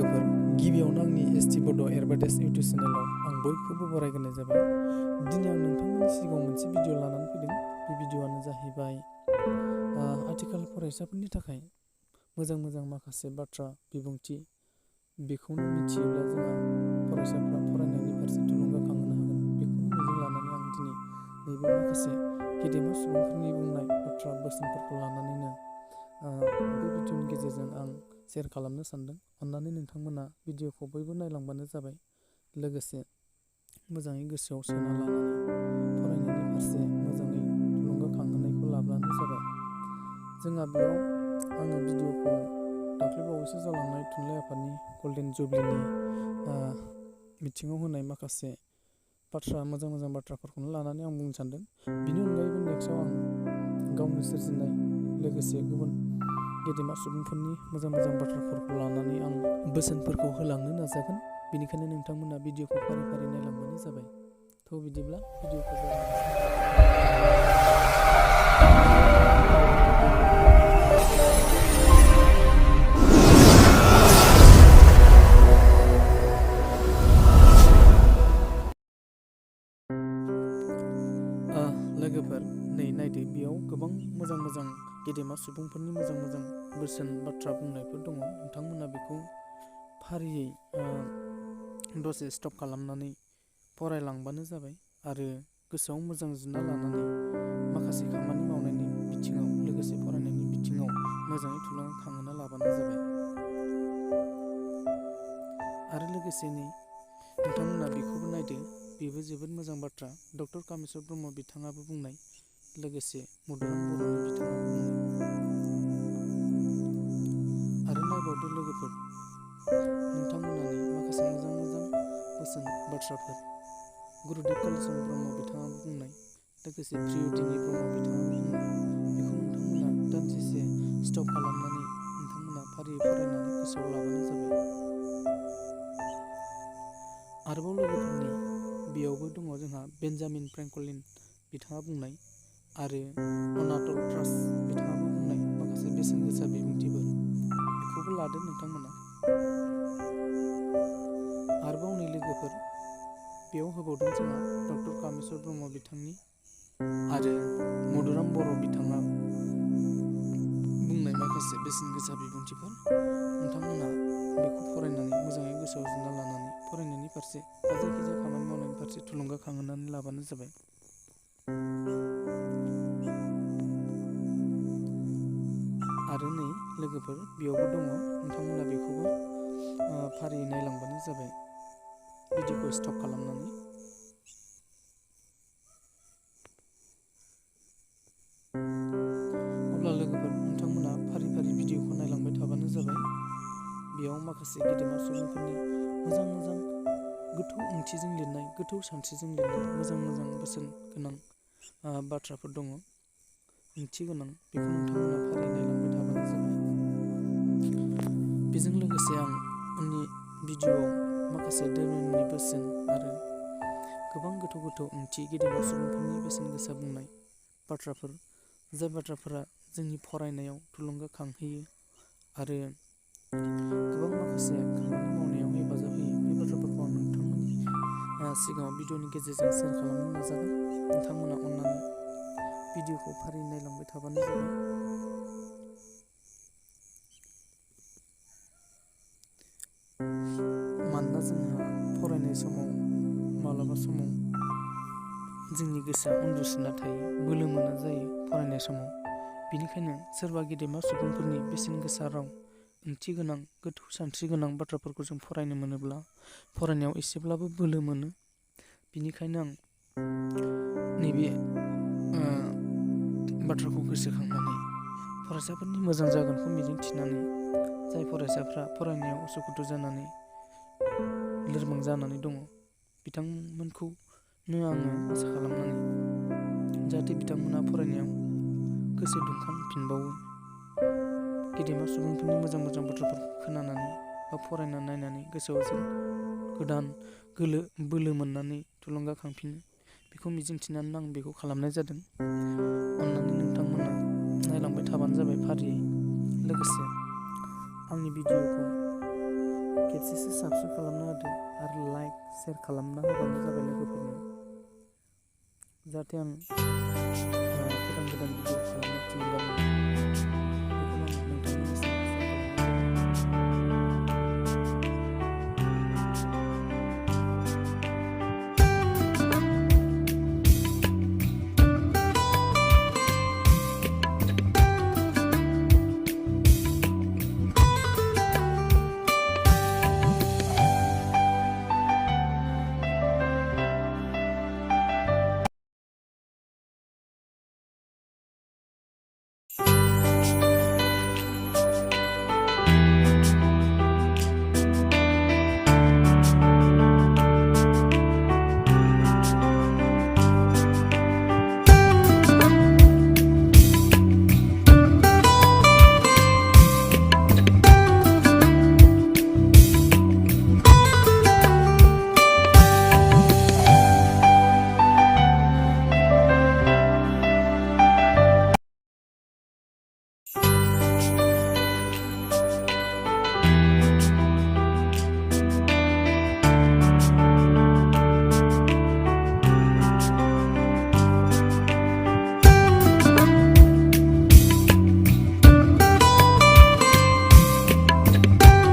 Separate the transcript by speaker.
Speaker 1: लोगोफोर गिबियावनो आंनि एसटि बड' एडभार्टाइज इउटुब चेनेलाव आं बयखौबो बरायग्रोनाय जाबाय। दिनै आं नोंथांमोननि सिगाङाव मोनसे भिडिअ लानानै फैदों। बे भिडिअआनो जाहैबाय आथिखाल फरायसाफोरनि थाखाय मोजां माखासे बाथ्रा बिबुंथि बेखौनो मिथियोब्ला जोंहा फरायसाफ्रा फरायनायनि फारसे थुलुंगाखांहोनो हागोन। बेखौनो मिजिं लानानै आं दिनै नैबे माखासे गेदेमा सुबुंफोरनि बुंनाय बाथ्रा बोसोनफोरखौ लानानैनो बे भिडिअनि गेजेरजों आं शेयार खालामनो सानदों। अन्नानै नोंथांमोना भिडिअखौ बयबो नायलांबानो जाबाय। लोगोसे मोजाङै गोसोआव सोना लानानै फरायनायनि फारसे मोजाङै थुलुंगाखांहोनायखौ लाब्लानो जाबाय। जोंहा बेयाव आङो भिडिअखौ दाख्लैबावैसो जालांनाय थुनलाइ आफादनि गल्डेन जुबलिनि मिथिङाव होनाय माखासे मोजां बाथ्राफोरखौनो लानानै आं बुंनो सानदों। बिनि अनगायैबो नेक्स्टआव आं गावनो सोरजिनाय लोगोसे गुबुन गेदेमा सुबुंफोरनि मोजां बाथ्राफोरखौ लानानै आं बोसोनफोरखौ होलांनो नाजागोन। बेनिखायनो नोंथांमोना भिडिअखौ फारि नायलांबानो जाबाय। थ' बिदिब्ला भिडिअखौ लोगोफोर नै नायदो, बेयाव गोबां मोजां गेदेमा सुबुंफोरनि मोजां बोसोन बाथ्रा बुंनायफोर दङ। नोंथांमोना बेखौ फारियै दसे स्टप खालामनानै फरायलांबानो जाबाय आरो गोसोआव मोजां जुना लानानै माखासे खामानि मावनायनि बिथिङाव लोगोसे फरायनायनि बिथिङाव मोजाङै थुलुंगाखांहोना लाबानो जाबाय। आरो लोगोसे नोंथांमोना बेखौबो नायदो, बेबो जोबोद मोजां बाथ्रा। डक्टर कामेस्वर ब्रह्म बिथाङाबो बुंनाय, लोगोसे मधुराम बर'नि बिथाङाबो बुंनाय। आरो नायबावदो लोगोफोर, नोंथांमोनानि माखासे मोजां बोसोन बाथ्राफोर गुरुदेब कालिचरण ब्रह्म बिथाङाबो बुंनाय, लोगोसे प्रियदिनि ब्रह्म बिथाङाबो बुंनाय। बेखौ नोंथांमोना दान्दिसे स्टप खालामनानै नोंथांमोना फारियै फरायनानै गोसोआव लाबानो जाबाय। आरोबाव लोगोफोरनि बेयावबो दङ जोंहा बेन्जामिन फ्रेंकलिन बिथाङा बुंनाय आरो अनाटल ट्रास्ट बिथाङाबो बुंनाय माखासे बेसेन गोसा बिबुंथिफोर, बेखौबो लादो नोंथांमोना। आरोबाव नै लोगोफोर, बेयाव होबावदों जोंहा डक्टर कामेस्वर ब्रह्म बिथांनि आरो मधुराम बर' बिथाङा बुंनाय माखासे बेसेन गोसा बिबुंथिफोर। नोंथांमोना बेखौ फरायनानै मोजाङै गोसोआव जुना लानानै फरायनायनि फारसे जायखिजाया खामानि मावनायनि फारसे थुलुंगाखांहोनानै लाबानो जाबाय। आरो नै लोगोफोर, बेयावबो दङ, नोंथांमोना बेखौबो फारियै नायलांबानो जाबाय भिडिअखौ स्टप खालामनानै। अब्ला लोगोफोर, नोंथांमोना फारि भिडिअखौ नायलांबाय थाबानो जाबाय। बेयाव माखासे गेदेमा सुबुंफोरनि मोजां गोथौ ओंथिजों लिरनाय, गोथौ सानस्रिजों लिरनाय मोजां बोसोन गोनां बाथ्राफोर दङ, ओंथि गोनां। बेखौ नोंथांमोना फारि नायलांबाय थाबानो जाबाय। बेजों लोगोसे आं उननि भिडिअआव माखासे धोरोमनि बोसोन आरो गोबां गोथौ ओंथि गेदेमा सुबुंफोरनि बेसेन गोसा बुंनाय बाथ्राफोर, जाय बाथ्राफोरा जोंनि फरायनायाव थुलुंगाखांहोयो आरो गोबां माखासे खामानि मावनायाव हेफाजाब होयो, बे बाथ्राफोरखौ आं नोंथांमोननि सिगाङाव भिडिअनि गेजेरजों शेयार खालामनो नाजागोन। नोंथांमोना अन्नानै भिडिअखौ फारि नायलांबाय थाबानो जाबाय। मानोना जोंहा फरायनाय समाव माब्लाबा समाव जोंनि गोसोआ उन्दुसोना थायो, बोलो मोना जायो फरायनाय समाव। बेनिखायनो सोरबा गेदेमा सुबुंफोरनि बेसेन गोसा राव, ओंथि गोनां, गोथौ सानस्रि गोनां बाथ्राफोरखौ जों फरायनो मोनोब्ला फरायनायाव एसेब्लाबो बोलो मोनो। बेनिखायनो आं नैबे बाथ्राखौ गोसोखांनानै फरायसाफोरनि मोजां जागोनखौ मिजिंथिनानै, जाय फरायसाफ्रा फरायनायाव उसुखुथु जानानै लोरबां जानानै दङ, बिथांमोनखौनो आङो आसा खालामनानै जाहाथे बिथांमोना फरायनायाव गोसो दुंखांफिनबावो, गेदेमा सुबुंफोरनि मोजां बाथ्राफोरखौ खोनानानै बा फरायना नायनानै गोसोआव जों गोदान बोलो मोननानै थुलुंगाखांफिनो, बेखौ मिजिंथिनानै आं बेखौ खालामनाय जादों। अन्नानै नोंथांमोना नायलांबाय थाबानो जाबाय फारियै। लोगोसे आंनि भिडिअखौ खेबसेसो साबस्क्राइब खालामना होदो आरो लाइक शेयार खालामना होबानो जाबाय लोगोफोरनो, जाहाथे आं गोदान भिडिअ खालामनो थुलुंगा मोनो।